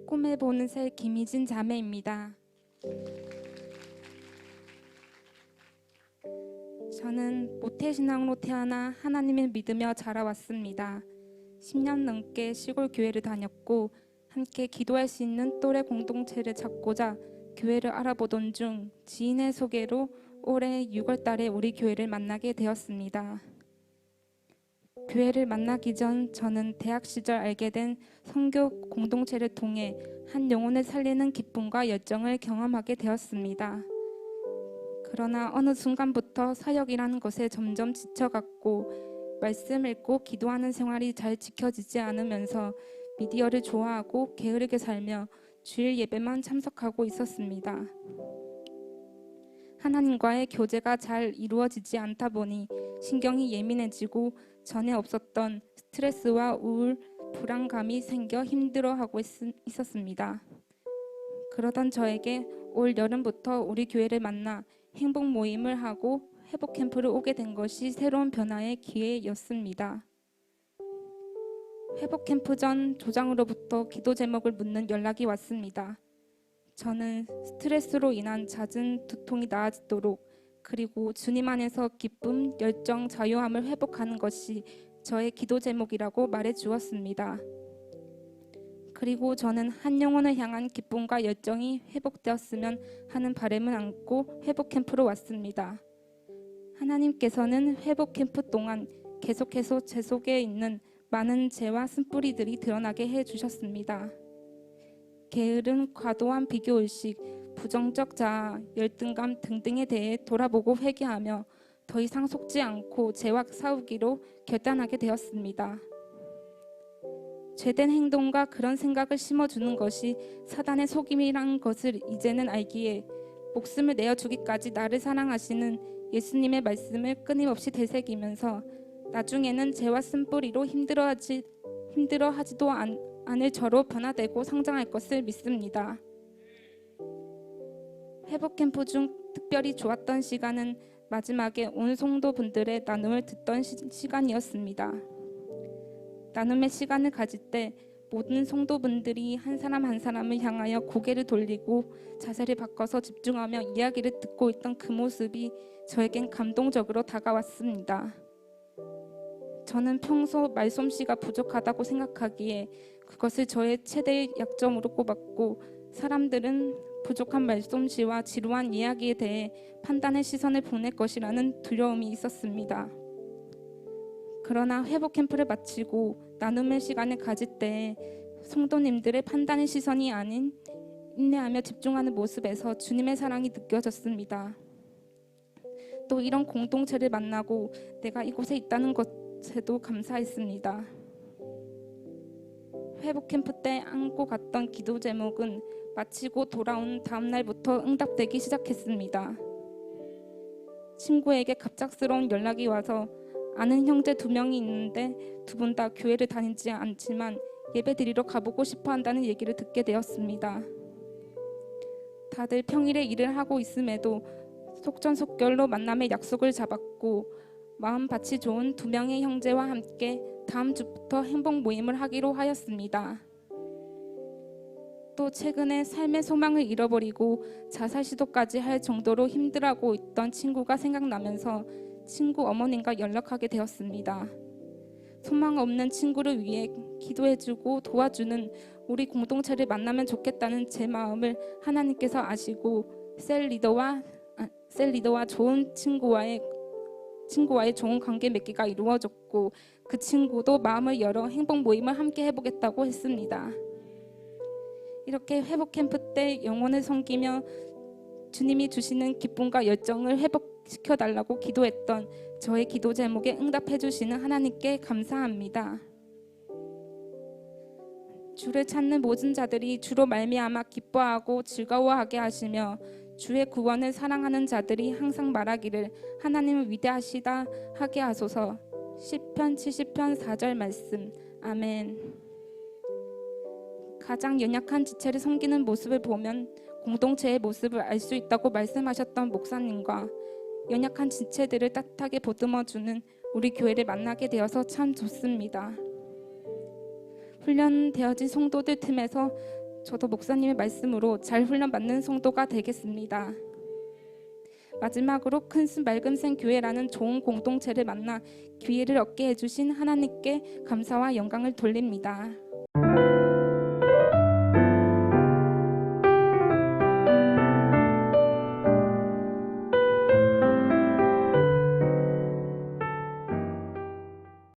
꿈에 보는 새 김희진 자매입니다. 저는 모태신앙으로 태어나 하나님을 믿으며 자라왔습니다. 10년 넘게 시골 교회를 다녔고 함께 기도할 수 있는 또래 공동체를 찾고자 교회를 알아보던 중 지인의 소개로 올해 6월 달에 우리 교회를 만나게 되었습니다. 교회를 만나기 전 저는 대학 시절 알게 된 선교 공동체를 통해 한 영혼을 살리는 기쁨과 열정을 경험하게 되었습니다. 그러나 어느 순간부터 사역이라는 것에 점점 지쳐갔고 말씀 읽고 기도하는 생활이 잘 지켜지지 않으면서 미디어를 좋아하고 게으르게 살며 주일 예배만 참석하고 있었습니다. 하나님과의 교제가 잘 이루어지지 않다 보니 신경이 예민해지고 전에 없었던 스트레스와 우울, 불안감이 생겨 힘들어하고 있었습니다. 그러던 저에게 올 여름부터 우리 교회를 만나 행복 모임을 하고 회복 캠프를 오게 된 것이 새로운 변화의 기회였습니다. 회복 캠프 전 조장으로부터 기도 제목을 묻는 연락이 왔습니다. 저는 스트레스로 인한 잦은 두통이 나아지도록 그리고 주님 안에서 기쁨, 열정, 자유함을 회복하는 것이 저의 기도 제목이라고 말해 주었습니다. 그리고 저는 한 영혼을 향한 기쁨과 열정이 회복되었으면 하는 바람을 안고 회복 캠프로 왔습니다. 하나님께서는 회복 캠프 동안 계속해서 제 속에 있는 많은 죄와 쓴뿌리들이 드러나게 해주셨습니다. 게으름, 과도한 비교의식, 부정적 자아, 열등감 등등에 대해 돌아보고 회개하며 더 이상 속지 않고 죄와 싸우기로 결단하게 되었습니다. 죄된 행동과 그런 생각을 심어주는 것이 사단의 속임이라는 것을 이제는 알기에 목숨을 내어주기까지 나를 사랑하시는 예수님의 말씀을 끊임없이 되새기면서 나중에는 죄와 쓴뿌리로 힘들어하지도 않을 저로 변화되고 성장할 것을 믿습니다. 회복 캠프 중 특별히 좋았던 시간은 마지막에 온 성도분들의 나눔을 듣던 시간이었습니다. 나눔의 시간을 가질 때 모든 성도분들이 한 사람 한 사람을 향하여 고개를 돌리고 자세를 바꿔서 집중하며 이야기를 듣고 있던 그 모습이 저에겐 감동적으로 다가왔습니다. 저는 평소 말솜씨가 부족하다고 생각하기에 그것을 저의 최대의 약점으로 꼽았고 사람들은 부족한 말솜씨와 지루한 이야기에 대해 판단의 시선을 보낼 것이라는 두려움이 있었습니다. 그러나 회복 캠프를 마치고 나눔의 시간을 가질 때 성도님들의 판단의 시선이 아닌 인내하며 집중하는 모습에서 주님의 사랑이 느껴졌습니다. 또 이런 공동체를 만나고 내가 이곳에 있다는 것에도 감사했습니다. 회복 캠프 때 안고 갔던 기도 제목은 마치고 돌아온 다음 날부터 응답되기 시작했습니다. 친구에게 갑작스러운 연락이 와서 아는 형제 2명이 있는데 두 분 다 교회를 다니지 않지만 예배 드리러 가보고 싶어 한다는 얘기를 듣게 되었습니다. 다들 평일에 일을 하고 있음에도 속전속결로 만남의 약속을 잡았고 마음밭이 좋은 2명의 형제와 함께 다음 주부터 행복 모임을 하기로 하였습니다. 또 최근에 삶의 소망을 잃어버리고 자살 시도까지 할 정도로 힘들어하고 있던 친구가 생각나면서 친구 어머님과 연락하게 되었습니다. 소망 없는 친구를 위해 기도해주고 도와주는 우리 공동체를 만나면 좋겠다는 제 마음을 하나님께서 아시고 셀 리더와 좋은 친구와의 좋은 관계 맺기가 이루어졌고 그 친구도 마음을 열어 행복 모임을 함께 해보겠다고 했습니다. 이렇게 회복 캠프 때 영혼을 섬기며 주님이 주시는 기쁨과 열정을 회복시켜 달라고 기도했던 저의 기도 제목에 응답해 주시는 하나님께 감사합니다. 주를 찾는 모든 자들이 주로 말미암아 기뻐하고 즐거워하게 하시며 주의 구원을 사랑하는 자들이 항상 말하기를 하나님은 위대하시다 하게 하소서. 시편 70편 4절 말씀. 아멘. 가장 연약한 지체를 섬기는 모습을 보면 공동체의 모습을 알 수 있다고 말씀하셨던 목사님과 연약한 지체들을 따뜻하게 보듬어주는 우리 교회를 만나게 되어서 참 좋습니다. 훈련되어진 성도들 틈에서 저도 목사님의 말씀으로 잘 훈련받는 성도가 되겠습니다. 마지막으로 큰순 맑음샘 교회라는 좋은 공동체를 만나 기회를 얻게 해주신 하나님께 감사와 영광을 돌립니다.